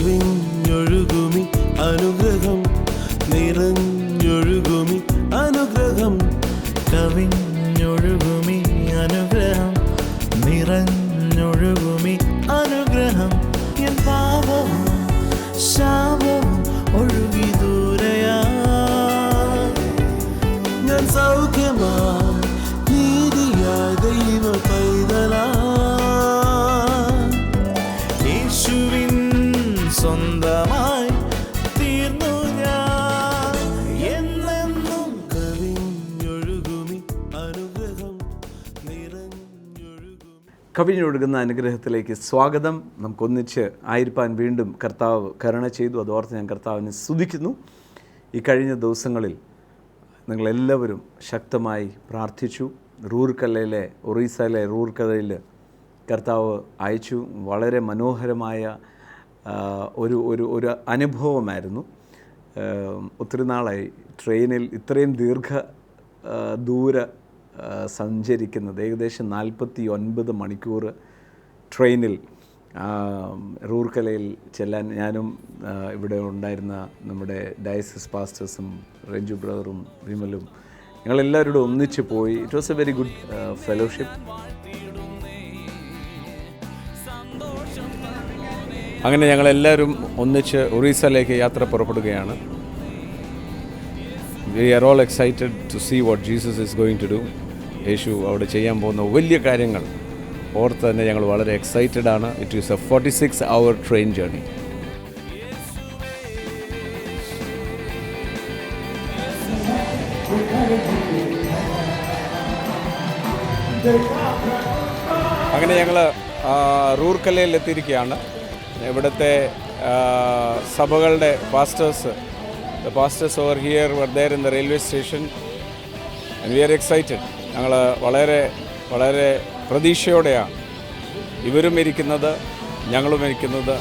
കവിഞ്ഞൊഴുകുമി അനുഗ്രഹം നിറഞ്ഞൊഴുകുമി അനുഗ്രഹം കവിഞ്ഞൊഴുകുമി അനുഗ്രഹം നിറഞ്ഞൊഴുകുമി അനുഗ്രഹം എൻ പാപവും ശാപവും ഒഴുകി ദൂരയാ ഞാൻ സൗഖ്യമാ നീതിയായ ദൈവ പൈതലാ യേശുവിൻ സ്വന്തമായി തീർന്നു ഞാൻ എന്നെന്നും കവിഞ്ഞൊഴുകുമി അനുഗ്രഹം നിറഞ്ഞൊഴുകുമി. കവിഞ്ഞൊഴുകുന്ന അനുഗ്രഹത്തിലേക്ക് സ്വാഗതം. നമുക്കൊന്നിച്ച് ആയിരിക്കാൻ വീണ്ടും കർത്താവ് കരുണ ചെയ്തു. അതോർത്ത് ഞാൻ കർത്താവിനെ സ്തുതിക്കുന്നു. ഈ കഴിഞ്ഞ ദിവസങ്ങളിൽ നിങ്ങളെല്ലാവരും ശക്തമായി പ്രാർത്ഥിച്ചു. ഒറീസയിലെ റൂർക്കലയിൽ കർത്താവ് അയച്ചു. വളരെ മനോഹരമായ ഒരു അനുഭവമായിരുന്നു. ഒത്തിരി നാളായി ട്രെയിനിൽ ഇത്രയും ദൂര സഞ്ചരിക്കുന്നത്. ഏകദേശം 49 മണിക്കൂർ ട്രെയിനിൽ റൂർക്കലയിൽ ചെല്ലാൻ ഞാനും ഇവിടെ ഉണ്ടായിരുന്ന നമ്മുടെ ഡയസിസ് പാസ്റ്റേഴ്സും രഞ്ജു ബ്രദറും വിമലും ഞങ്ങളെല്ലാവരോടും ഒന്നിച്ച് പോയി. It was a very good fellowship. അങ്ങനെ ഞങ്ങളെല്ലാവരും ഒന്നിച്ച് ഒറീസയിലേക്ക് യാത്ര പുറപ്പെടുകയാണ്. We are all excited to see what Jesus is going to do. യേശു അവിടെ ചെയ്യാൻ പോകുന്ന വലിയ കാര്യങ്ങൾ ഓർത്ത് തന്നെ ഞങ്ങൾ വളരെ എക്സൈറ്റഡ് ആണ്. It is a 46 hour train journey. അങ്ങനെ ഞങ്ങൾ റൂർക്കലയിൽ എത്തിയിരിക്കുകയാണ്. ഇവിടുത്തെ സഭകളുടെ pastors over here were there in the railway station and we are excited. ഞങ്ങൾ വളരെ പ്രതീക്ഷയോടെയാണ് ഇവരും ഇരിക്കുന്നത്, ഞങ്ങളും ഇരിക്കുന്നത്.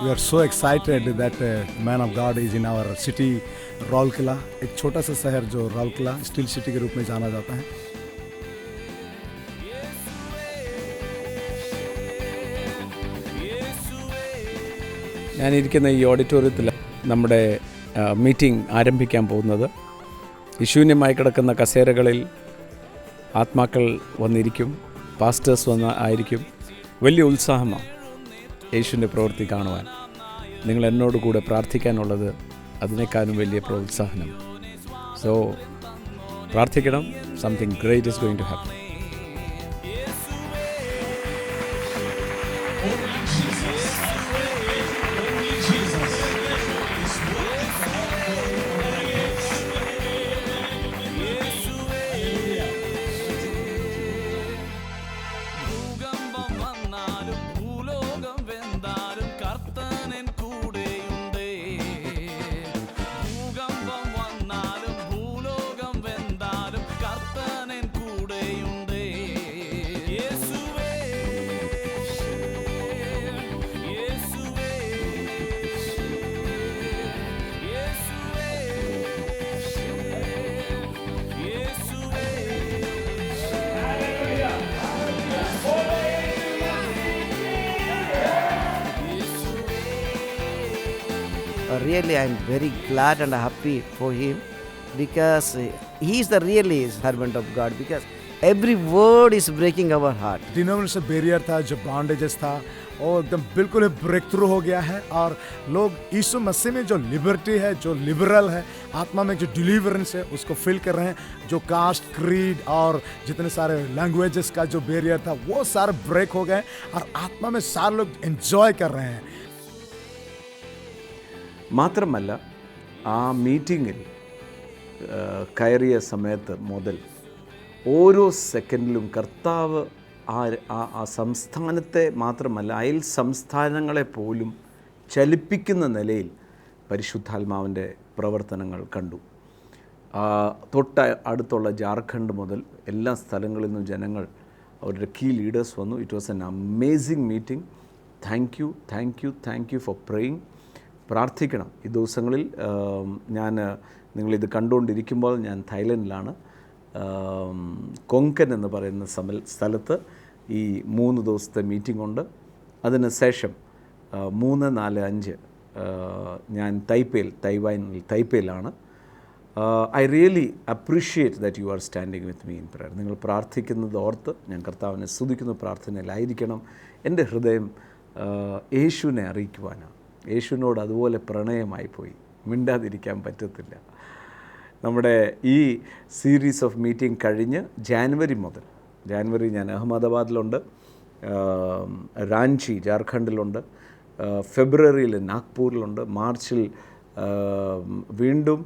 We are so excited that man of God is in our city Rourkela. एक छोटा सा शहर जो राउरकेला स्टील सिटी के रूप में जाना जाता है. ഞാനിരിക്കുന്ന ഈ ഓഡിറ്റോറിയത്തിൽ നമ്മുടെ മീറ്റിംഗ് ആരംഭിക്കാൻ പോകുന്നത്. ഈ ശൂന്യമായി കിടക്കുന്ന കസേരകളിൽ ആത്മാക്കൾ വന്നിരിക്കും, പാസ്റ്റേഴ്സ് ആയിരിക്കും. വലിയ ഉത്സാഹമാണ് യേശുവിൻ്റെ പ്രവൃത്തി കാണുവാൻ. നിങ്ങൾ എന്നോട് കൂടെ പ്രാർത്ഥിക്കാനുള്ളത് അതിനേക്കാളും വലിയ പ്രോത്സാഹനം. സോ പ്രാർത്ഥിക്കണം. Something great is going to happen. Really, I am very glad and happy for him because he is the really servant of God, because every word is breaking our heart. Denomination barrier था, जो bondages था, और एकदम बिल्कुल break through हो गया है. और लोग यीशु मसीह में जो लिबर्टी है, जो लिबरल है, आत्मा में जो डिलीवरेंस है, उसको फील कर रहे हैं. जो कास्ट, क्रीड और जितने सारे लैंग्वेजेस का जो बैरियर था, वो सारे ब्रेक हो गए और आत्मा में सारे लोग एंजॉय कर रहे हैं. മാത്രമല്ല, ആ മീറ്റിങ്ങിൽ കയറിയ സമയത്ത് മുതൽ ഓരോ സെക്കൻഡിലും കർത്താവ് ആ സംസ്ഥാനത്തെ മാത്രമല്ല അയൽ സംസ്ഥാനങ്ങളെ പോലും ചലിപ്പിക്കുന്ന നിലയിൽ പരിശുദ്ധാത്മാവിൻ്റെ പ്രവർത്തനങ്ങൾ കണ്ടു. തൊട്ട് അടുത്തുള്ള ജാർഖണ്ഡ് മുതൽ എല്ലാ സ്ഥലങ്ങളിൽ നിന്നും ജനങ്ങൾ അവരുടെ കീ ലീഡേഴ്സ് വന്നു. It was an amazing meeting. Thank you for praying. പ്രാർത്ഥിക്കണം. ഈ ദിവസങ്ങളിൽ നിങ്ങളിത് കണ്ടുകൊണ്ടിരിക്കുമ്പോൾ ഞാൻ തായ്ലൻഡിലാണ്. കൊങ്കൻ എന്ന് പറയുന്ന സ്ഥലത്ത് ഈ 3 ദിവസത്തെ മീറ്റിംഗ് ഉണ്ട്. അതിന് ശേഷം 3, 4, 5 ഞാൻ തൈപ്പയിലാണ്. I really appreciate that you are standing with me in prayer. നിങ്ങൾ പ്രാർത്ഥിക്കുന്നത് ഓർത്ത് ഞാൻ കർത്താവിനെ സ്തുതിക്കുന്ന പ്രാർത്ഥനയിലായിരിക്കണം. എൻ്റെ ഹൃദയം യേശുവിനെ അറിയിക്കുവാനാണ്. യേശുവിനോട് അതുപോലെ പ്രണയമായി പോയി, മിണ്ടാതിരിക്കാൻ പറ്റത്തില്ല. നമ്മുടെ ഈ സീരീസ് ഓഫ് മീറ്റിംഗ് കഴിഞ്ഞ് ജാനുവരി ഞാൻ അഹമ്മദാബാദിലുണ്ട്, റാഞ്ചി ജാർഖണ്ഡിലുണ്ട്, ഫെബ്രുവരിയിൽ നാഗ്പൂരിലുണ്ട്, മാർച്ചിൽ വീണ്ടും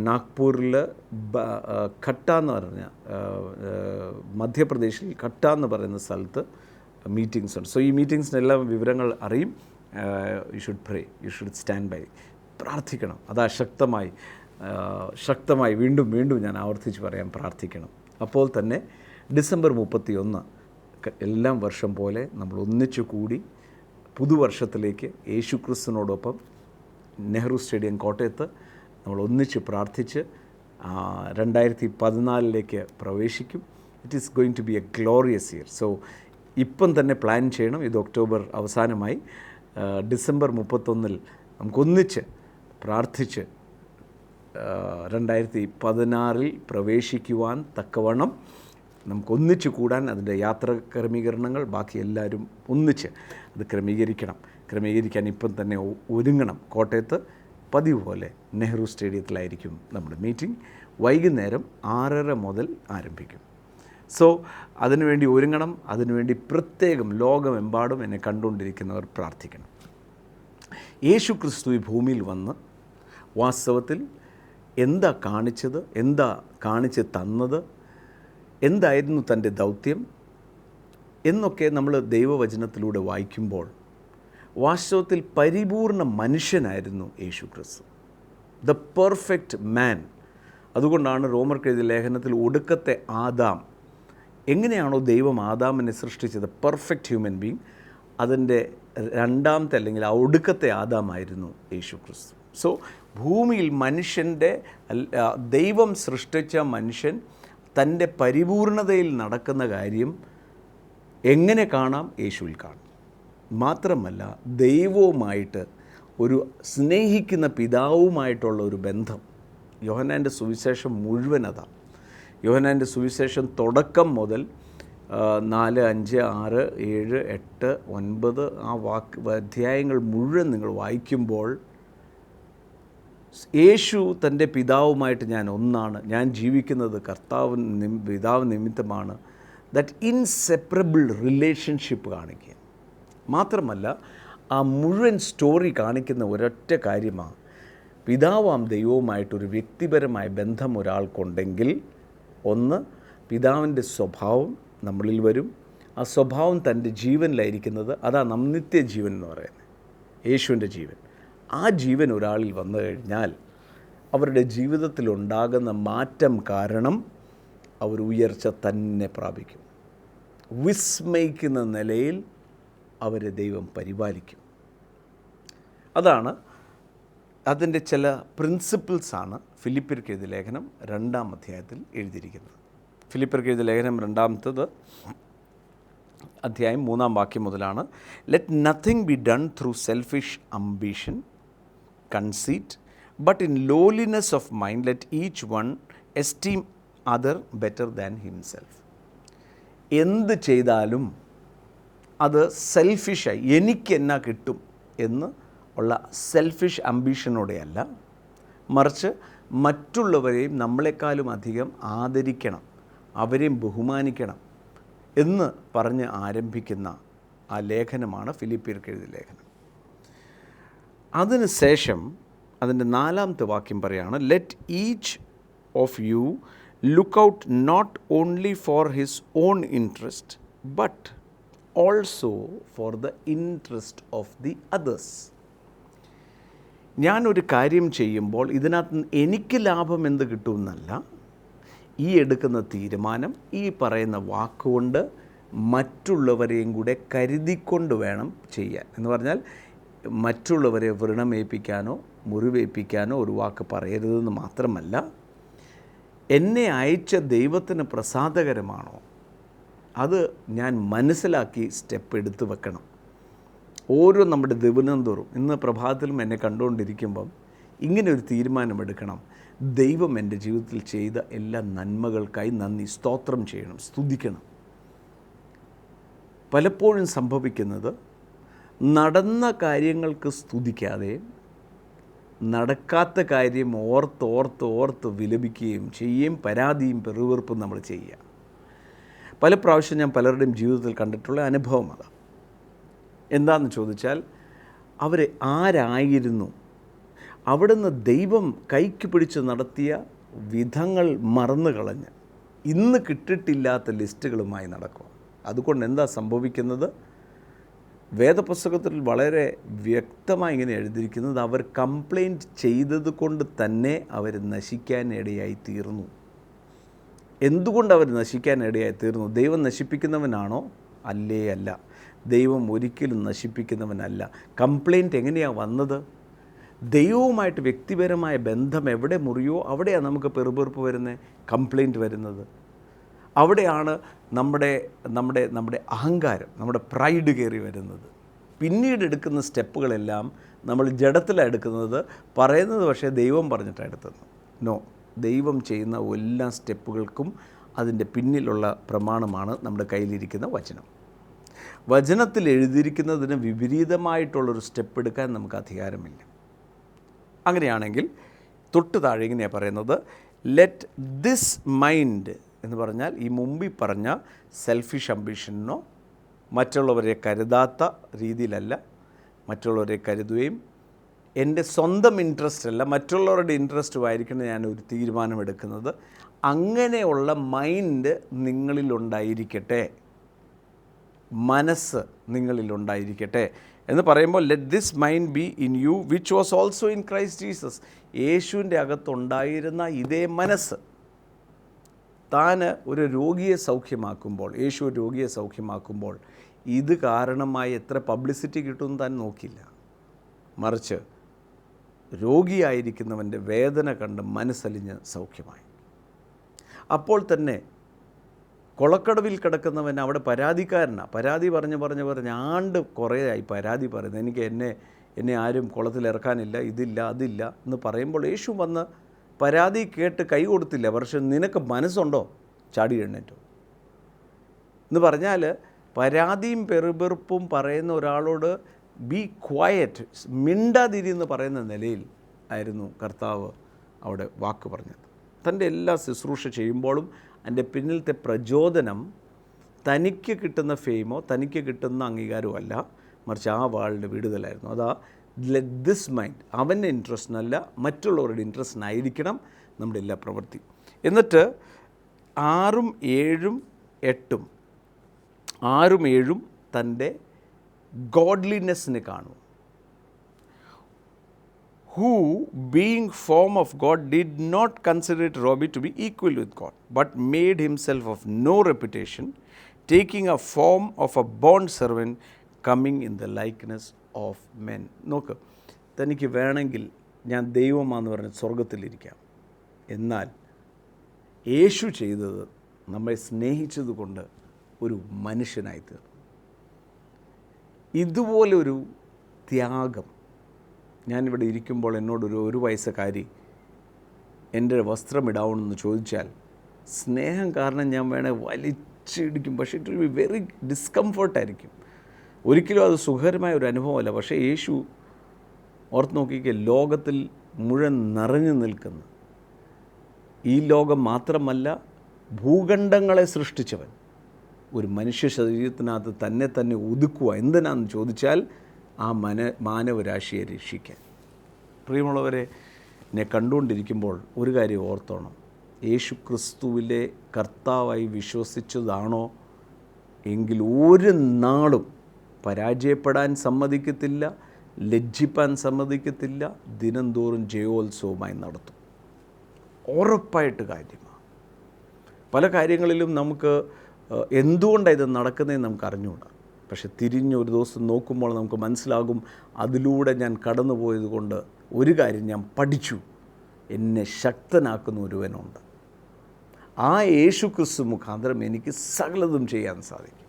നാഗ്പൂരിൽ ഖട്ട എന്ന് പറഞ്ഞ മധ്യപ്രദേശിൽ ഖട്ട എന്ന് പറയുന്ന സ്ഥലത്ത് മീറ്റിംഗ്സ് ഉണ്ട്. സോ ഈ മീറ്റിംഗ്സിനെല്ലാം വിവരങ്ങൾ അറിയും. You should pray, you should stand by. പ്രാർത്ഥിക്കണം. അതാ ശക്തമായി വീണ്ടും ഞാൻ ആവർത്തിച്ച് പറയാം, പ്രാർത്ഥിക്കണം. അപ്പോൾ തന്നെ ഡിസംബർ 31 എല്ലാം വർഷം പോലെ നമ്മൾ ഒന്നിച്ചു കൂടി പുതുവർഷത്തിലേക്ക് യേശുക്രിസ്തുവിനോടൊപ്പം നെഹ്റു സ്റ്റേഡിയം കോട്ടയത്ത് നമ്മൾ ഒന്നിച്ച് പ്രാർത്ഥിച്ച് 2014 പ്രവേശിക്കും. It is going to be a glorious year. So ഇപ്പം തന്നെ പ്ലാൻ ചെയ്യണം. ഇത് ഒക്ടോബർ അവസാനമായി. ഡിസംബർ 31 നമുക്കൊന്നിച്ച് പ്രാർത്ഥിച്ച് 2016 പ്രവേശിക്കുവാൻ തക്കവണ്ണം നമുക്കൊന്നിച്ച് കൂടാൻ അതിൻ്റെ യാത്രാ ക്രമീകരണങ്ങൾ ബാക്കി എല്ലാവരും ഒന്നിച്ച് അത് ക്രമീകരിക്കാൻ ഇപ്പം തന്നെ ഒരുങ്ങണം. കോട്ടയത്ത് പതിവ് പോലെ നെഹ്റു സ്റ്റേഡിയത്തിലായിരിക്കും നമ്മുടെ മീറ്റിംഗ്. വൈകുന്നേരം 6:30 മുതൽ ആരംഭിക്കും. സോ അതിനുവേണ്ടി ഒരുങ്ങണം. അതിനുവേണ്ടി പ്രത്യേകം ലോകമെമ്പാടും എന്നെ കണ്ടുകൊണ്ടിരിക്കുന്നവർ പ്രാർത്ഥിക്കണം. യേശു ക്രിസ്തു ഈ ഭൂമിയിൽ വന്ന് വാസ്തവത്തിൽ എന്താ കാണിച്ചത്, എന്താ കാണിച്ച് തന്നത്, എന്തായിരുന്നു തൻ്റെ ദൗത്യം എന്നൊക്കെ നമ്മൾ ദൈവവചനത്തിലൂടെ വായിക്കുമ്പോൾ വാസ്തവത്തിൽ പരിപൂർണ മനുഷ്യനായിരുന്നു യേശു ക്രിസ്തു, ദ പെർഫെക്റ്റ് മാൻ. അതുകൊണ്ടാണ് റോമർക്കെഴുതിയ ലേഖനത്തിൽ ഒടുക്കത്തെ ആദാം, എങ്ങനെയാണോ ദൈവം ആദാമിനെ സൃഷ്ടിച്ചത്, പെർഫെക്റ്റ് ഹ്യൂമൻ ബീങ്, അതിൻ്റെ രണ്ടാമത്തെ അല്ലെങ്കിൽ ആ ഒടുക്കത്തെ ആദാമായിരുന്നു യേശു ക്രിസ്തു. സോ ഭൂമിയിൽ ദൈവം സൃഷ്ടിച്ച മനുഷ്യൻ തൻ്റെ പരിപൂർണതയിൽ നടക്കുന്ന കാര്യം എങ്ങനെ കാണാം? യേശുവിൽ കാണാം. മാത്രമല്ല ദൈവവുമായിട്ട് ഒരു സ്നേഹിക്കുന്ന പിതാവുമായിട്ടുള്ള ഒരു ബന്ധം. യോഹന്നാൻ്റെ സുവിശേഷം മുഴുവൻ അതാണ്. യോഹന്നാൻ്റെ സുവിശേഷം തുടക്കം മുതൽ 4, 5, 6, 7, 8, 9 ആ അധ്യായങ്ങൾ മുഴുവൻ നിങ്ങൾ വായിക്കുമ്പോൾ യേശു തൻ്റെ പിതാവുമായിട്ട് ഞാൻ ഒന്നാണ്, ഞാൻ ജീവിക്കുന്നത് പിതാവ് നിമിത്തമാണ്, ദാറ്റ് ഇൻസെപ്പറബിൾ റിലേഷൻഷിപ്പ് കാണിക്കുക. മാത്രമല്ല ആ മുഴുവൻ സ്റ്റോറി കാണിക്കുന്ന ഒരൊറ്റ കാര്യമാണ്, പിതാവാം ദൈവവുമായിട്ടൊരു വ്യക്തിപരമായ ബന്ധം ഒരാൾക്കുണ്ടെങ്കിൽ ഒന്ന് പിതാവിൻ്റെ സ്വഭാവം നമ്മളിൽ വരും. ആ സ്വഭാവം തൻ്റെ ജീവനിലായിരിക്കുന്നത്, അതാണ് നിത്യജീവൻ എന്ന് പറയുന്നത്, യേശുവിൻ്റെ ജീവൻ. ആ ജീവൻ ഒരാളിൽ വന്നു കഴിഞ്ഞാൽ അവരുടെ ജീവിതത്തിലുണ്ടാകുന്ന മാറ്റം കാരണം അവർ ഉയർച്ച തന്നെ പ്രാപിക്കും. വിസ്മയിക്കുന്ന നിലയിൽ അവരെ ദൈവം പരിപാലിക്കും. അതാണ് അതിൻ്റെ ചില പ്രിൻസിപ്പിൾസാണ് ഫിലിപ്പിയർക്ക് എഴുതിയ ലേഖനം 2-ാം അധ്യായത്തിൽ എഴുതിയിരിക്കുന്നത്. ഫിലിപ്പിയർക്ക് എഴുതിയ ലേഖനം 2-ാമത്തേത് അധ്യായം 3-ാം വാക്യം മുതലാണ്. Let nothing be done through selfish ambition, conceit, but in lowliness of mind let each one esteem other better than himself. എന്ത് ചെയ്താലും അത് സെൽഫിഷായി എനിക്ക് എന്നാ കിട്ടും എന്ന് ഉള്ള സെൽഫിഷ് അംബിഷനോടെയല്ല, മറിച്ച് മറ്റുള്ളവരെയും നമ്മളെക്കാളും അധികം ആദരിക്കണം, അവരെയും ബഹുമാനിക്കണം എന്ന് പറഞ്ഞ് ആരംഭിക്കുന്ന ആ ലേഖനമാണ് ഫിലിപ്പിയർക്ക് എഴുതിയ ലേഖനം. അതിനുശേഷം അതിൻ്റെ 4-ാമത്തെ വാക്യം പറയാണ്, let each of you look out not only for his own interest but also for the interest of the others. ഞാനൊരു കാര്യം ചെയ്യുമ്പോൾ ഇതിനകത്ത് എനിക്ക് ലാഭം എന്ത് കിട്ടുമെന്നല്ല, ഈ എടുക്കുന്ന തീരുമാനം, ഈ പറയുന്ന വാക്കുകൊണ്ട് മറ്റുള്ളവരെയും കൂടെ കരുതിക്കൊണ്ട് വേണം ചെയ്യാൻ. എന്ന് പറഞ്ഞാൽ മറ്റുള്ളവരെ വ്രണമേൽപ്പിക്കാനോ മുറിവേൽപ്പിക്കാനോ ഒരു വാക്ക് പറയരുതെന്ന് മാത്രമല്ല, എന്നെ അയച്ച ദൈവത്തിന് പ്രസാദകരമാണോ അത് ഞാൻ മനസ്സിലാക്കി സ്റ്റെപ്പ് എടുത്ത് വെക്കണം. ഓരോ നമ്മുടെ ദിവനം തോറും, ഇന്ന് പ്രഭാതത്തിലും എന്നെ കണ്ടുകൊണ്ടിരിക്കുമ്പം ഇങ്ങനെ ഒരു തീരുമാനമെടുക്കണം. ദൈവം എൻ്റെ ജീവിതത്തിൽ ചെയ്ത എല്ലാ നന്മകൾക്കായി നന്ദി, സ്തോത്രം ചെയ്യണം, സ്തുതിക്കണം. പലപ്പോഴും സംഭവിക്കുന്നത്, നടന്ന കാര്യങ്ങൾക്ക് സ്തുതിക്കാതെ നടക്കാത്ത കാര്യം ഓർത്ത് വിലപിക്കുകയും ചെയ്യുകയും പരാതിയും പെറുവെറുപ്പും നമ്മൾ ചെയ്യുക. പല പ്രാവശ്യം ഞാൻ പലരുടെയും ജീവിതത്തിൽ കണ്ടിട്ടുള്ള അനുഭവം അതാണ്. എന്താണെന്ന് ചോദിച്ചാൽ, അവർ ആരായിരുന്നു, അവിടുന്ന് ദൈവം കൈക്ക് പിടിച്ച് നടത്തിയ വിധങ്ങൾ മറന്നു കളഞ്ഞ് ഇന്ന് കിട്ടിയിട്ടില്ലാത്ത ലിസ്റ്റുകളുമായി നടക്കുക. അതുകൊണ്ട് എന്താ സംഭവിക്കുന്നത്? വേദപുസ്തകത്തിൽ വളരെ വ്യക്തമായി ഇങ്ങനെ എഴുതിയിരിക്കുന്നത്, അവർ കംപ്ലൈൻറ്റ് ചെയ്തത് കൊണ്ട് തന്നെ അവർ നശിക്കാനിടയായി തീർന്നു. എന്തുകൊണ്ട് അവർ നശിക്കാനിടയായി തീർന്നു? ദൈവം നശിപ്പിക്കുന്നവനാണോ? അല്ലേ അല്ല. ദൈവം ഒരിക്കലും നശിപ്പിക്കുന്നവനല്ല. കംപ്ലൈൻറ്റ് എങ്ങനെയാണ് വന്നത്? ദൈവവുമായിട്ട് വ്യക്തിപരമായ ബന്ധം എവിടെ മുറിയോ അവിടെയാണ് നമുക്ക് പെറുപെറുപ്പ് വരുന്നത്, കംപ്ലൈൻറ്റ് വരുന്നത്. അവിടെയാണ് നമ്മുടെ അഹങ്കാരം, നമ്മുടെ പ്രൈഡ് കയറി വരുന്നത്. പിന്നീട് എടുക്കുന്ന സ്റ്റെപ്പുകളെല്ലാം നമ്മൾ ജഡത്തിലാണ് എടുക്കുന്നത്, പറയുന്നത് പക്ഷേ ദൈവം പറഞ്ഞിട്ടാണ് എടുത്തത്. നോ, ദൈവം ചെയ്യുന്ന എല്ലാ സ്റ്റെപ്പുകൾക്കും അതിൻ്റെ പിന്നിലുള്ള പ്രമാണമാണ് നമ്മുടെ കയ്യിലിരിക്കുന്ന വചനം. വചനത്തിൽ എഴുതിയിരിക്കുന്നതിന് വിപരീതമായിട്ടുള്ളൊരു സ്റ്റെപ്പ് എടുക്കാൻ നമുക്ക് അധികാരമില്ല. അങ്ങനെയാണെങ്കിൽ തൊട്ട് താഴെ ഇങ്ങനെയാണ് പറയുന്നത്, ലെറ്റ് ദിസ് മൈൻഡ് എന്ന് പറഞ്ഞാൽ ഈ മുമ്പിൽ പറഞ്ഞ സെൽഫിഷ് അംബിഷനോ മറ്റുള്ളവരെ കരുതാത്ത രീതിയിലല്ല, മറ്റുള്ളവരെ കരുതുകയും എൻ്റെ സ്വന്തം ഇൻട്രസ്റ്റ് അല്ല മറ്റുള്ളവരുടെ ഇൻട്രസ്റ്റുമായിരിക്കണം ഞാൻ ഒരു തീരുമാനമെടുക്കുന്നത്. അങ്ങനെയുള്ള മൈൻഡ് നിങ്ങളിലുണ്ടായിരിക്കട്ടെ, മനസ്സ് നിങ്ങളിലുണ്ടായിരിക്കട്ടെ എന്ന് പറയുമ്പോൾ, let this mind be in you which was also in Christ Jesus. യേശുവിൻ്റെ അകത്തുണ്ടായിരുന്ന ഇതേ മനസ്സ്. താൻ ഒരു രോഗിയെ സൗഖ്യമാക്കുമ്പോൾ, യേശു ഒരു രോഗിയെ സൗഖ്യമാക്കുമ്പോൾ ഇത് കാരണമായി എത്ര പബ്ലിസിറ്റി കിട്ടുമെന്ന് താൻ നോക്കില്ല. മറിച്ച് രോഗിയായിരിക്കുന്നവൻ്റെ വേദന കണ്ട് മനസ്സലിഞ്ഞ് സൗഖ്യമായി. അപ്പോൾ തന്നെ കൊളക്കടവിൽ കിടക്കുന്നവൻ അവിടെ പരാതിക്കാരനാണ്. പരാതി പറഞ്ഞ് ആണ്ട് കുറേയായി പരാതി പറയുന്നത്, എനിക്ക് എന്നെ ആരും കുളത്തിലിറക്കാനില്ല, ഇതില്ല അതില്ല എന്ന് പറയുമ്പോൾ യേശു വന്ന് പരാതി കേട്ട് കൈ കൊടുത്തില്ല. പക്ഷെ നിനക്ക് മനസ്സുണ്ടോ? ചാടി എഴുന്നേറ്റോ എന്ന് പറഞ്ഞാൽ, പരാതിയും പെറുപെറുപ്പും പറയുന്ന ഒരാളോട് ബി ക്വയറ്റ്, മിണ്ടാതിരി എന്ന് പറയുന്ന നിലയിൽ ആയിരുന്നു കർത്താവ് അവിടെ വാക്ക് പറഞ്ഞത്. തൻ്റെ എല്ലാ ശുശ്രൂഷ ചെയ്യുമ്പോഴും അതിൻ്റെ പിന്നിലത്തെ പ്രചോദനം തനിക്ക് കിട്ടുന്ന ഫെയിമോ തനിക്ക് കിട്ടുന്ന അംഗീകാരമോ അല്ല, മറിച്ച് ആ വാളുടെ വിടുതലായിരുന്നു. അതാ ലെറ്റ് ദിസ് മൈൻഡ്, അവൻ്റെ ഇൻട്രസ്റ്റിനല്ല മറ്റുള്ളവരുടെ ഇൻട്രസ്റ്റിനായിരിക്കണം നമ്മുടെ എല്ലാ പ്രവൃത്തി. എന്നിട്ട് 6, 7, 8 തൻ്റെ ഗോഡ്ലിനെസ്സിനെ കാണും. who being form of God did not consider it robbery to be equal with God, but made himself of no reputation, taking a form of a bond servant, coming in the likeness of men. നോക്ക്, തനിക്ക് വേണമെങ്കിൽ ഞാൻ ദൈവമാണെന്ന് പറഞ്ഞ് സ്വർഗത്തിലിരിക്കാം. എന്നാൽ യേശു ചെയ്തത് നമ്മെ സ്നേഹിച്ചതുകൊണ്ട് ഒരു മനുഷ്യനായി തീർന്നു. ഇതുപോലൊരു ത്യാഗം. ഞാനിവിടെ ഇരിക്കുമ്പോൾ എന്നോടൊരു 1 വയസ്സുകാരി എൻ്റെ വസ്ത്രമിടാവണമെന്ന് ചോദിച്ചാൽ സ്നേഹം കാരണം ഞാൻ വേണേൽ വലിച്ചിടിക്കും. പക്ഷേ ഇറ്റ് വിൽ ബി വെരി ഡിസ്കംഫർട്ടായിരിക്കും. ഒരിക്കലും അത് സുഖകരമായ ഒരു അനുഭവമല്ല. പക്ഷേ യേശു ഓർത്ത് നോക്കിക്കുക, ലോകത്തിൽ മുഴുവൻ നിറഞ്ഞു നിൽക്കുന്ന, ഈ ലോകം മാത്രമല്ല ഭൂഖണ്ഡങ്ങളെ സൃഷ്ടിച്ചവൻ ഒരു മനുഷ്യ ശരീരത്തിനകത്ത് തന്നെ ഒതുക്കുക. എന്തിനാണെന്ന് ചോദിച്ചാൽ ആ മാനവരാശിയെ രക്ഷിക്കാൻ. പ്രിയമുള്ളവരെ, എന്നെ കണ്ടുകൊണ്ടിരിക്കുമ്പോൾ ഒരു കാര്യം ഓർത്തോണം, യേശു ക്രിസ്തുവിലെ കർത്താവായി വിശ്വസിച്ചതാണോ എങ്കിൽ ഒരു നാളും പരാജയപ്പെടാൻ സമ്മതിക്കത്തില്ല, ലജ്ജിപ്പാൻ സമ്മതിക്കത്തില്ല. ദിനംതോറും ജയോത്സവമായി നടത്തും. ഉറപ്പായിട്ട് കാര്യമാണ്. പല കാര്യങ്ങളിലും നമുക്ക് എന്തുകൊണ്ടാണ് ഇത് നടക്കുന്നതെന്ന് നമുക്ക് അറിഞ്ഞുകൂടാ. പക്ഷെ തിരിഞ്ഞൊരു ദിവസം നോക്കുമ്പോൾ നമുക്ക് മനസ്സിലാകും, അതിലൂടെ ഞാൻ കടന്നു പോയത് കൊണ്ട് ഒരു കാര്യം ഞാൻ പഠിച്ചു, എന്നെ ശക്തനാക്കുന്ന ഒരുവനുണ്ട്. ആ യേശു ക്രിസ്തു മുഖാന്തരം എനിക്ക് സകലതും ചെയ്യാൻ സാധിക്കും.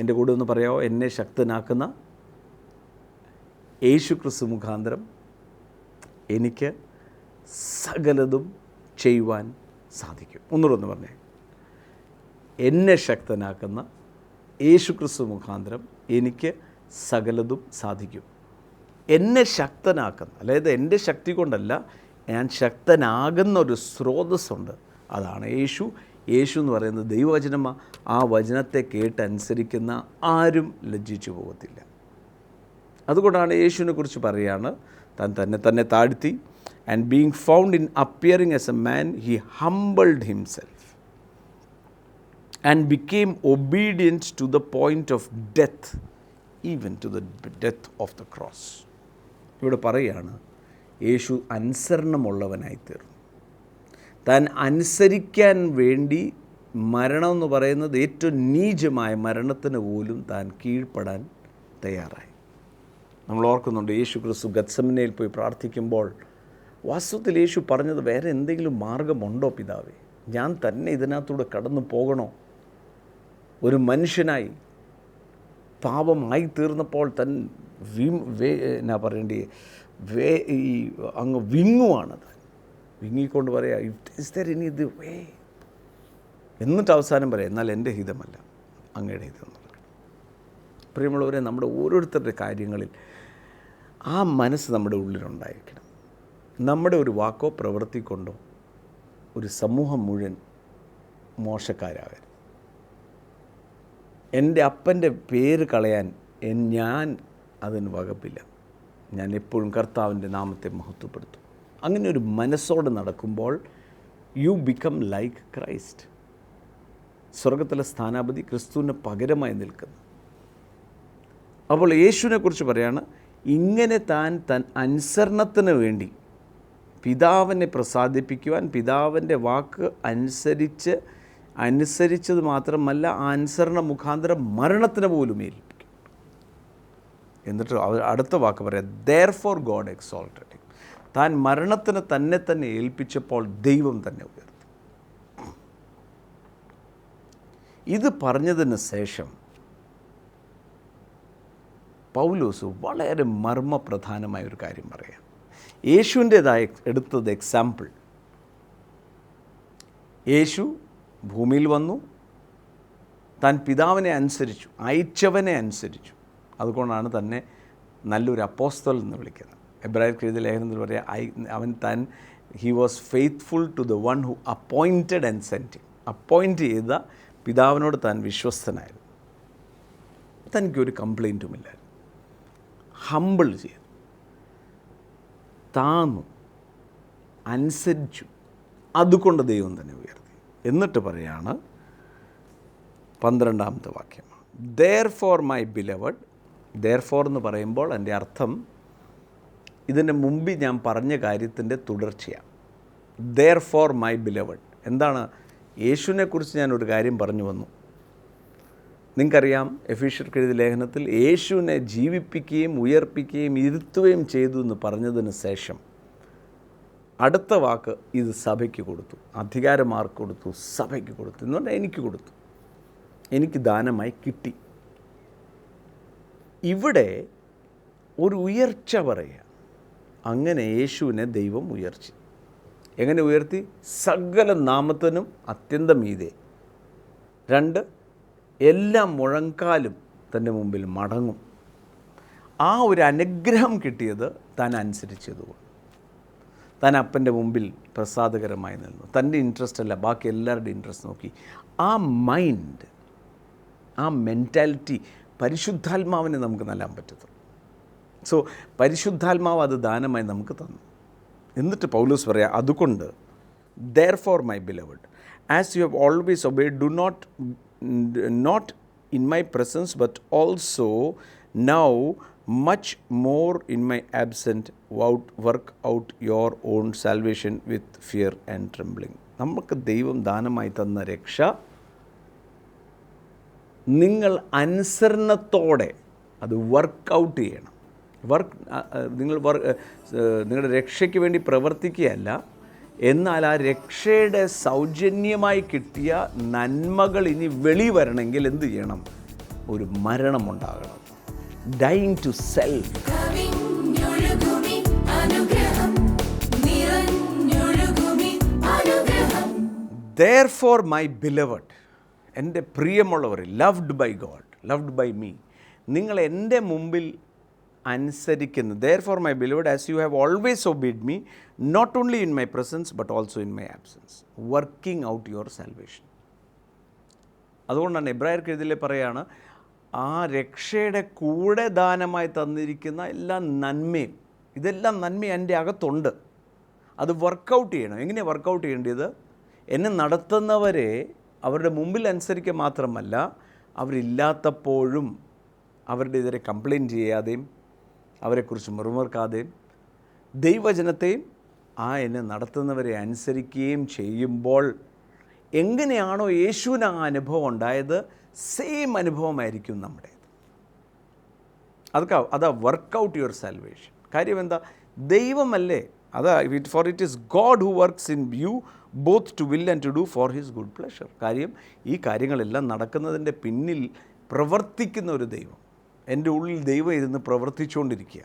എൻ്റെ കൂടെ ഒന്ന് പറയാമോ? എന്നെ ശക്തനാക്കുന്ന യേശു ക്രിസ്തു മുഖാന്തരം എനിക്ക് സകലതും ചെയ്യുവാൻ സാധിക്കും. ഒന്നുകൂടെ പറഞ്ഞേ, എന്നെ ശക്തനാക്കുന്ന യേശു ക്രിസ്തു മുഖാന്തരം എനിക്ക് സകലതും സാധിക്കും. എന്നെ ശക്തനാക്കുന്ന, അതായത് എൻ്റെ ശക്തി കൊണ്ടല്ല, ഞാൻ ശക്തനാകുന്ന ഒരു സ്രോതസ്സുണ്ട്. അതാണ് യേശു. യേശു എന്ന് പറയുന്നത് ദൈവവചനമാണ്. ആ വചനത്തെ കേട്ടനുസരിക്കുന്ന ആരും ലജ്ജിച്ചു പോകത്തില്ല. അതുകൊണ്ടാണ് യേശുവിനെ കുറിച്ച് പറയുകയാണ്, താൻ തന്നെ താഴ്ത്തി. And being found in appearing as a man he humbled himself and became obedient to the point of death, even to the death of the cross. ഇവിടെ പറയുകയാണ്, യേശു അനുസരണമുള്ളവനായി തീർന്നു. താൻ അനുസരിക്കാൻ വേണ്ടി മരണം എന്ന് പറയുന്നത് ഏറ്റവും നീചമായ മരണത്തിന് പോലും താൻ കീഴ്പ്പെടാൻ തയ്യാറായി. നമ്മൾ ഓർക്കുന്നുണ്ട്, യേശു ക്രിസ്തു ഗത്സമനയിൽ പോയി പ്രാർത്ഥിക്കുമ്പോൾ വാസ്തവത്തിൽ യേശു പറഞ്ഞത്, വേറെ എന്തെങ്കിലും മാർഗമുണ്ടോ പിതാവേ? ഞാൻ തന്നെ ഇതിനകത്തൂടെ കടന്നു പോകണോ? ഒരു മനുഷ്യനായി പാപമായി തീർന്നപ്പോൾ എന്നാ പറയേണ്ടി ഈ അങ്ങ് വിങ്ങുവാണത്. വിങ്ങിക്കൊണ്ട് പറയാ, is there any the way? എന്നിട്ട് അവസാനം പറയാം, എന്നാൽ എൻ്റെ ഹിതമല്ല അങ്ങയുടെ ഹിതം നടക്കണം. പ്രിയമുള്ളവരെ, നമ്മുടെ ഓരോരുത്തരുടെ കാര്യങ്ങളിൽ ആ മനസ്സ് നമ്മുടെ ഉള്ളിലുണ്ടായിരിക്കണം. നമ്മുടെ ഒരു വാക്കോ പ്രവൃത്തി കൊണ്ടോ ഒരു സമൂഹം മുഴുവൻ മോശക്കാരാകരുത്. എൻ്റെ അപ്പൻ്റെ പേര് കളയാൻ ഞാൻ അതിന് വകുപ്പില്ല. ഞാൻ എപ്പോഴും കർത്താവിൻ്റെ നാമത്തെ മഹത്വപ്പെടുത്തും. അങ്ങനെ ഒരു മനസ്സോടെ നടക്കുമ്പോൾ യു ബിക്കം ലൈക്ക് ക്രൈസ്റ്റ്. സ്വർഗത്തിലെ സ്ഥാനാപതി ക്രിസ്തുവിന് പകരമായി നിൽക്കുന്നു. അപ്പോൾ യേശുവിനെ കുറിച്ച് പറയാണ്, ഇങ്ങനെ താൻ അനുസരണത്തിന് വേണ്ടി പിതാവിനെ പ്രസാദിപ്പിക്കുവാൻ പിതാവിൻ്റെ വാക്ക് അനുസരിച്ചത് മാത്രമല്ല, ആ അനുസരണ മുഖാന്തരം മരണത്തിന് പോലും ഏൽപ്പിക്കും. എന്നിട്ട് അടുത്ത വാക്ക് പറയാം, therefore God exalted him. താൻ മരണത്തിന് തന്നെ ഏൽപ്പിച്ചപ്പോൾ ദൈവം തന്നെ ഉയർത്തി. ഇത് പറഞ്ഞതിന് ശേഷം പൗലോസ് വളരെ മർമ്മപ്രധാനമായ ഒരു കാര്യം പറയാം. യേശുവിൻ്റേതായ എടുത്തത് എക്സാമ്പിൾ. യേശു ഭൂമിയിൽ വന്നു, താൻ പിതാവിനെ അനുസരിച്ചു, അയച്ചവനെ അനുസരിച്ചു. അതുകൊണ്ടാണ് തന്നെ നല്ലൊരു അപ്പോസ്തലൻ എന്ന് വിളിക്കുന്നത്. എബ്രായർക്ക് എഴുതിയ ലേഖനത്തിൽ പറയാം, he was faithful to the one who appointed and sent. Appoint ചെയ്ത പിതാവിനോട് താൻ വിശ്വസ്തനായിരുന്നു. തനിക്കൊരു കംപ്ലൈൻറ്റുമില്ലായിരുന്നു. ഹംബിൾ ചെയ്തു, താന്നു, അനുസരിച്ചു. അതുകൊണ്ട് ദൈവം തന്നെ ഉയർത്തി. എന്നിട്ട് പറയാണ് 12ാമത്തെ വാക്യം, therefore my beloved. therefore എന്ന് പറയുമ്പോൾ എൻ്റെ അർത്ഥം ഇതിൻ്റെ മുമ്പിൽ ഞാൻ പറഞ്ഞ കാര്യത്തിൻ്റെ തുടർച്ചയാണ്. therefore my beloved എന്താണ്? യേശുവിനെക്കുറിച്ച് ഞാനൊരു കാര്യം പറഞ്ഞു വന്നു. നിങ്ങൾക്കറിയാം, എഫീഷ്യർക്ക് എഴുതിയ ലേഖനത്തിൽ യേശുവിനെ ജീവിപ്പിക്കുകയും ഉയർപ്പിക്കുകയും ഇരുത്തുകയും ചെയ്തു എന്ന് പറഞ്ഞതിന് ശേഷം അടുത്ത വാക്ക് ഇത് സഭയ്ക്ക് കൊടുത്തു. അധികാരം ആർക്ക് കൊടുത്തു? സഭയ്ക്ക് കൊടുത്തു. എന്ന് പറഞ്ഞാൽ എനിക്ക് കൊടുത്തു, എനിക്ക് ദാനമായി കിട്ടി. ഇവിടെ ഒരു ഉയർച്ച പറയുക. അങ്ങനെ യേശുവിനെ ദൈവം ഉയർത്തി. എങ്ങനെ ഉയർത്തി? സകല നാമത്തിനും അത്യന്തം മീതെ. 2, എല്ലാ മുഴങ്കാലും തൻ്റെ മുമ്പിൽ മടങ്ങും. ആ ഒരു അനുഗ്രഹം കിട്ടിയത് താൻ അനുസരിച്ചതുകൊണ്ട്. താൻ അപ്പൻ്റെ മുമ്പിൽ പ്രസാദകരമായി നിന്നു. തൻ്റെ ഇൻട്രസ്റ്റ് അല്ല, ബാക്കി എല്ലാവരുടെയും ഇൻട്രസ്റ്റ് നോക്കി. ആ മൈൻഡ്, ആ മെൻറ്റാലിറ്റി പരിശുദ്ധാത്മാവിനെ നമുക്ക് നൽകാൻ പറ്റത്തുള്ളൂ. സോ പരിശുദ്ധാത്മാവ് അത് ദാനമായി നമുക്ക് തന്നു. എന്നിട്ട് പൗലോസ് പറയാം, അതുകൊണ്ട് therefore my beloved, as you have always obeyed, do not in my presence but also now much more in my absence work out your own salvation with fear and trembling. നമുക്ക് ദൈവം ദാനമായി തന്ന രക്ഷ നിങ്ങൾ അനുസരണത്തോടെ അത് വർക്കൗട്ട് ചെയ്യണം. നിങ്ങളുടെ രക്ഷയ്ക്ക് വേണ്ടി പ്രവർത്തിക്കുകയല്ല, എന്നാൽ ആ രക്ഷയുടെ സൗജന്യമായി കിട്ടിയ നന്മകൾ ഇനി വെളിവരണമെങ്കിൽ എന്ത് ചെയ്യണം? ഒരു മരണമുണ്ടാകണം. Dying to self. Therefore, my beloved, എൻ്റെ പ്രിയമുള്ളവർ, loved by God, loved by me, നിങ്ങൾ എൻ്റെ മുമ്പിൽ അനുസരിക്കുന്നു. Therefore, my beloved, as you have always obeyed me, not only in my presence but also in my absence, working out your salvation. അതുകൊണ്ടാണ് എബ്രായർക്ക് ഇതിൽ പറയുകയാണ്, ആ രക്ഷയുടെ കൂടെ ദാനമായി തന്നിരിക്കുന്ന എല്ലാ നന്മയും, ഇതെല്ലാം നന്മ എൻ്റെ അകത്തുണ്ട്. അത് വർക്കൗട്ട് ചെയ്യണം. എങ്ങനെയാണ് വർക്കൗട്ട് ചെയ്യേണ്ടത്? എന്നെ നടത്തുന്നവരെ അവരുടെ മുമ്പിൽ അനുസരിക്കുക മാത്രമല്ല, അവരില്ലാത്തപ്പോഴും അവരുടെ എതിരെ കംപ്ലയിൻറ്റ് ചെയ്യാതെയും അവരെക്കുറിച്ച് മുറുമുറുക്കാതെയും ദൈവജനത്തെയും ആ എന്നെ നടത്തുന്നവരെ അനുസരിക്കുകയും ചെയ്യുമ്പോൾ എങ്ങനെയാണോ യേശുവിന് ആ അനുഭവം ഉണ്ടായത്, സെയിം അനുഭവമായിരിക്കും നമ്മുടേത്. അതാ വർക്കൗട്ട് യുവർ സാൽവേഷൻ. കാര്യം എന്താ? ദൈവമല്ലേ അതാ, for it is God who works in you both to will and to do for his good pleasure. കാര്യം ഈ കാര്യങ്ങളെല്ലാം നടക്കുന്നതിൻ്റെ പിന്നിൽ പ്രവർത്തിക്കുന്ന ഒരു ദൈവം, എൻ്റെ ഉള്ളിൽ ദൈവം ഇരുന്ന് പ്രവർത്തിച്ചുകൊണ്ടിരിക്കുക.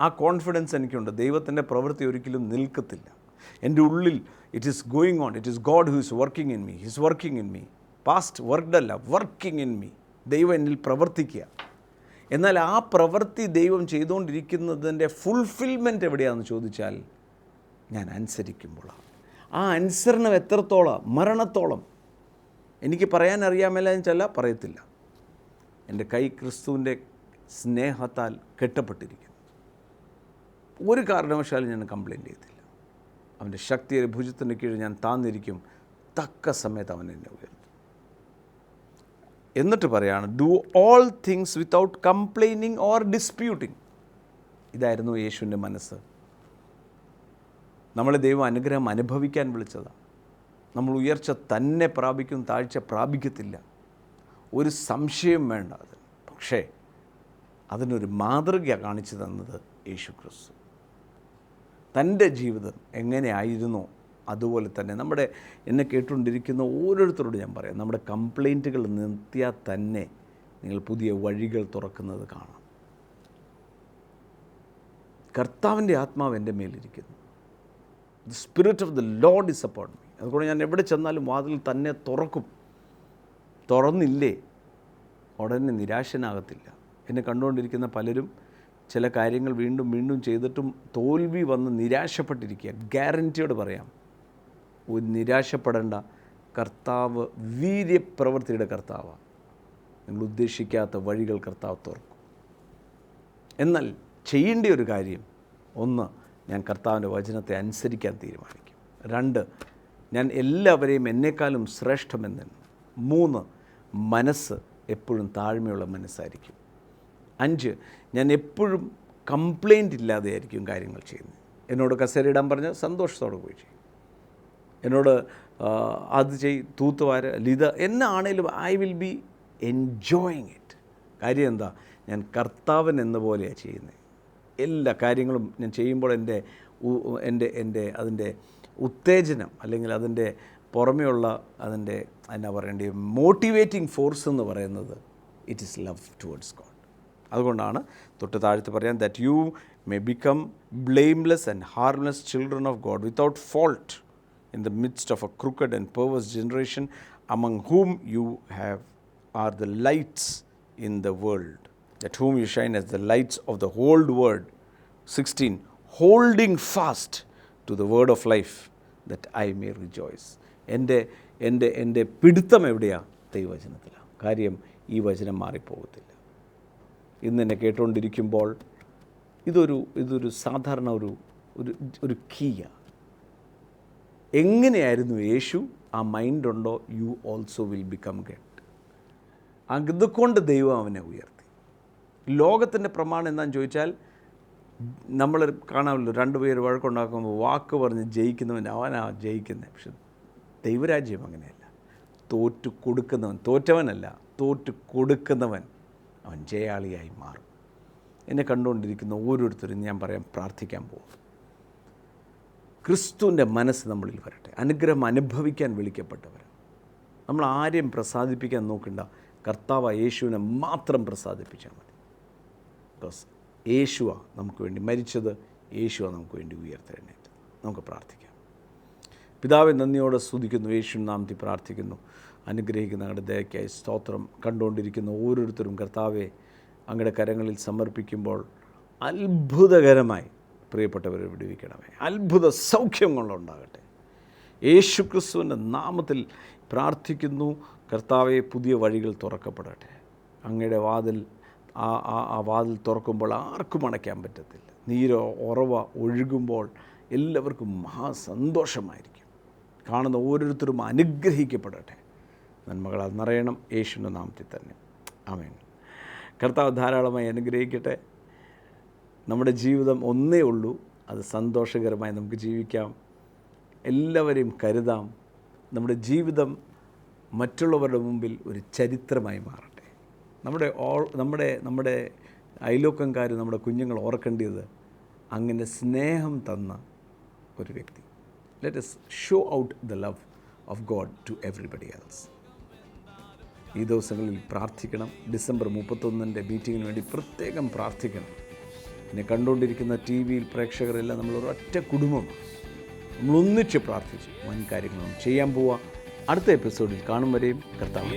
ആ കോൺഫിഡൻസ് എനിക്കുണ്ട്. ദൈവത്തിൻ്റെ പ്രവൃത്തി ഒരിക്കലും നിൽക്കത്തില്ല. എൻ്റെ ഉള്ളിൽ it is going on. It is God who is working in me. His working in me. Past worked അല്ല, വർക്കിംഗ് ഇൻ മീ. ദൈവം എന്നിൽ പ്രവർത്തിക്കുക. എന്നാൽ ആ പ്രവൃത്തി ദൈവം ചെയ്തുകൊണ്ടിരിക്കുന്നതിൻ്റെ ഫുൾഫിൽമെൻറ്റ് എവിടെയാണെന്ന് ചോദിച്ചാൽ ഞാൻ അനുസരിക്കുമ്പോഴാണ്. ആ അനുസരണം എത്രത്തോളം? മരണത്തോളം. എനിക്ക് പറയാൻ അറിയാമല്ല എന്ന് വെച്ചാൽ പറയത്തില്ല. എൻ്റെ കൈ ക്രിസ്തുവിൻ്റെ സ്നേഹത്താൽ കെട്ടപ്പെട്ടിരിക്കുന്നു. ഒരു കാരണവശാലും ഞാൻ കംപ്ലയിൻ്റ് ചെയ്തില്ല. അവൻ്റെ ശക്തിയുടെ ഭുജത്തിൻ്റെ കീഴിൽ ഞാൻ താന്നിരിക്കും. തക്ക സമയത്ത് അവൻ എന്നെ ഉയർത്തും. എന്നിട്ട് പറയാണ്, do all things without complaining or disputing. ഇതായിരുന്നു യേശുവിൻ്റെ മനസ്സ്. നമ്മളെ ദൈവം അനുഗ്രഹം അനുഭവിക്കാൻ വിളിച്ചതാണ്. നമ്മൾ ഉയർച്ച തന്നെ പ്രാപിക്കും, താഴ്ച പ്രാപിക്കത്തില്ല. ഒരു സംശയം വേണ്ട അത്. പക്ഷേ അതിനൊരു മാതൃക കാണിച്ചു തന്നത് യേശു ക്രിസ്തു. തൻ്റെ ജീവിതം എങ്ങനെയായിരുന്നോ അതുപോലെ തന്നെ എന്നെ കേട്ടുകൊണ്ടിരിക്കുന്ന ഓരോരുത്തരോട് ഞാൻ പറയാം, നമ്മുടെ കംപ്ലൈൻറ്റുകൾ നിർത്തിയാൽ തന്നെ നിങ്ങൾ പുതിയ വഴികൾ തുറക്കുന്നത് കാണാം. കർത്താവിൻ്റെ ആത്മാവ് എൻ്റെ മേലിരിക്കുന്നു. The spirit of the Lord is upon me. അതുകൊണ്ട് ഞാൻ എവിടെ ചെന്നാലും വാതിൽ തന്നെ തുറക്കും. തുറന്നില്ലേ ഉടനെ നിരാശനാകത്തില്ല. എന്നെ കണ്ടുകൊണ്ടിരിക്കുന്ന പലരും ചില കാര്യങ്ങൾ വീണ്ടും വീണ്ടും ചെയ്തിട്ടും തോൽവി വന്ന് നിരാശപ്പെട്ടിരിക്കുക. ഗ്യാരൻറ്റിയോട് പറയാം, ഒരു നിരാശപ്പെടേണ്ട. കർത്താവ് വീര്യപ്രവൃത്തിയുടെ കർത്താവാണ്. നിങ്ങൾ ഉദ്ദേശിക്കാത്ത വഴികൾ കർത്താവ് തുറക്കും. എന്നാൽ ചെയ്യേണ്ട ഒരു കാര്യം, 1, ഞാൻ കർത്താവിൻ്റെ വചനത്തെ അനുസരിക്കാൻ തീരുമാനിക്കും. 2, ഞാൻ എല്ലാവരെയും എന്നെക്കാളും ശ്രേഷ്ഠമെന്ന്. 3, മനസ്സ് എപ്പോഴും താഴ്മയുള്ള മനസ്സായിരിക്കും. 5, ഞാൻ എപ്പോഴും കംപ്ലൈൻറ്റ് ഇല്ലാതെയായിരിക്കും കാര്യങ്ങൾ ചെയ്യുന്നത്. എന്നോട് കസേരയിടാൻ പറഞ്ഞ് സന്തോഷത്തോടെ പോയി ചെയ്യും. എന്നോട് അത് തൂത്തുവാര ലിത എന്നാണേലും I will be enjoying it. കാര്യം എന്താ? ഞാൻ കർത്താവൻ എന്ന പോലെയാണ് ചെയ്യുന്നത്. എല്ലാ കാര്യങ്ങളും ഞാൻ ചെയ്യുമ്പോൾ അതിൻ്റെ ഉത്തേജനം അല്ലെങ്കിൽ അതിൻ്റെ പുറമെയുള്ള അതിൻ്റെ എന്നാ പറയേണ്ടത് മോട്ടിവേറ്റിംഗ് ഫോഴ്സ് എന്ന് പറയുന്നത് it is love towards God. അതുകൊണ്ടാണ് തൊട്ട് താഴത്ത് പറയാൻ, that you may become blameless and harmless children of God without fault in the midst of a crooked and perverse generation, among whom you are the lights in the world, at whom you shine as the lights of the whole world. 16, holding fast to the word of life, that I may rejoice. എൻ്റെ പിടുത്തം എവിടെയാണ്? ദൈവവചനത്തിലാണ്. കാര്യം ഈ വചനം മാറിപ്പോകത്തില്ല. ഇന്ന് എന്നെ കേട്ടുകൊണ്ടിരിക്കുമ്പോൾ ഇതൊരു സാധാരണ ഒരു കീയാണ്. എങ്ങനെയായിരുന്നു യേശു? ആ മൈൻഡ് ഉണ്ടോ, you also will become great. അതുകൊണ്ട് ദൈവം അവനെ ഉയർത്തി. ലോകത്തിൻ്റെ പ്രമാണം എന്താണെന്ന് ചോദിച്ചാൽ നമ്മൾ കാണാമല്ലോ, രണ്ടുപേർ വഴക്കുണ്ടാക്കുമ്പോൾ വാക്ക് പറഞ്ഞ് ജയിക്കുന്നവൻ അവനാ ജയിക്കുന്നത്. പക്ഷെ ദൈവരാജ്യം അങ്ങനെയല്ല. തോറ്റു കൊടുക്കുന്നവൻ, തോറ്റവനല്ല, തോറ്റു കൊടുക്കുന്നവൻ അവൻ ജയാളിയായി മാറും. എന്നെ കണ്ടുകൊണ്ടിരിക്കുന്ന ഓരോരുത്തരും ഞാൻ പറയാം, പ്രാർത്ഥിക്കാൻ പോകും. ക്രിസ്തുവിൻ്റെ മനസ്സ് നമ്മളിൽ വരട്ടെ. അനുഗ്രഹം അനുഭവിക്കാൻ വിളിക്കപ്പെട്ടവർ. നമ്മൾ ആരെയും പ്രസാദിപ്പിക്കാൻ നോക്കണ്ട, കർത്താവ് യേശുവിനെ മാത്രം പ്രസാദിപ്പിച്ചാൽ മതി. ബിക്കോസ് യേശുവ നമുക്ക് വേണ്ടി മരിച്ചത്, യേശുവ നമുക്ക് വേണ്ടി ഉയർത്തെഴുന്നേറ്റത്. നമുക്ക് പ്രാർത്ഥിക്കാം. പിതാവെ, നന്ദിയോടെ സ്തുതിക്കുന്നു, യേശുവിൻ നാമത്തിൽ പ്രാർത്ഥിക്കുന്നു. അനുഗ്രഹിക്കുന്ന അങ്ങയുടെ ദയയ്ക്കായി സ്തോത്രം. കണ്ടുകൊണ്ടിരിക്കുന്ന ഓരോരുത്തരും കർത്താവെ അങ്ങയുടെ കരങ്ങളിൽ സമർപ്പിക്കുമ്പോൾ അത്ഭുതകരമായി പ്രിയപ്പെട്ടവരെ വിടുവിക്കണമേ. അത്ഭുത സൗഖ്യങ്ങളുണ്ടാകട്ടെ. യേശു ക്രിസ്തുവിൻ്റെ നാമത്തിൽ പ്രാർത്ഥിക്കുന്നു. കർത്താവെ, പുതിയ വഴികൾ തുറക്കപ്പെടട്ടെ. അങ്ങയുടെ വാതിൽ ആ വാതിൽ തുറക്കുമ്പോൾ ആർക്കും അടയ്ക്കാൻ പറ്റത്തില്ല. നീരോ ഉറവ ഒഴുകുമ്പോൾ എല്ലാവർക്കും മഹാസന്തോഷമായിരിക്കും. കാണുന്ന ഓരോരുത്തരും അനുഗ്രഹിക്കപ്പെടട്ടെ. നന്മകളാൽ നിറയണം. യേശുവിൻ്റെ നാമത്തിൽ തന്നെ ആമേൻ. കർത്താവ് ധാരാളമായി അനുഗ്രഹിക്കട്ടെ. നമ്മുടെ ജീവിതം ഒന്നേ ഉള്ളൂ, അത് സന്തോഷകരമായി നമുക്ക് ജീവിക്കാം. എല്ലാവരെയും കരുതാം. നമ്മുടെ ജീവിതം മറ്റുള്ളവരുടെ മുമ്പിൽ ഒരു ചരിത്രമായി മാറട്ടെ. നമ്മുടെ അയലോക്കംകാർ, നമ്മുടെ കുഞ്ഞുങ്ങൾ ഓർക്കേണ്ടത് അങ്ങനെ സ്നേഹം തന്ന ഒരു വ്യക്തി. Let us show out the love of God to everybody else. ഈ ദിവസങ്ങളിൽ പ്രാർത്ഥിക്കണം. ഡിസംബർ 31 മീറ്റിങ്ങിന് വേണ്ടി പ്രത്യേകം പ്രാർത്ഥിക്കണം. എന്നെ കണ്ടുകൊണ്ടിരിക്കുന്ന ടി വിയിൽ പ്രേക്ഷകരെല്ലാം നമ്മളൊരൊറ്റ കുടുംബമാണ്. നമ്മളൊന്നിച്ച് പ്രാർത്ഥിച്ച് വൻ കാര്യങ്ങളും ചെയ്യാൻ പോവുക. അടുത്ത എപ്പിസോഡിൽ കാണും വരെയും കർത്താവ്.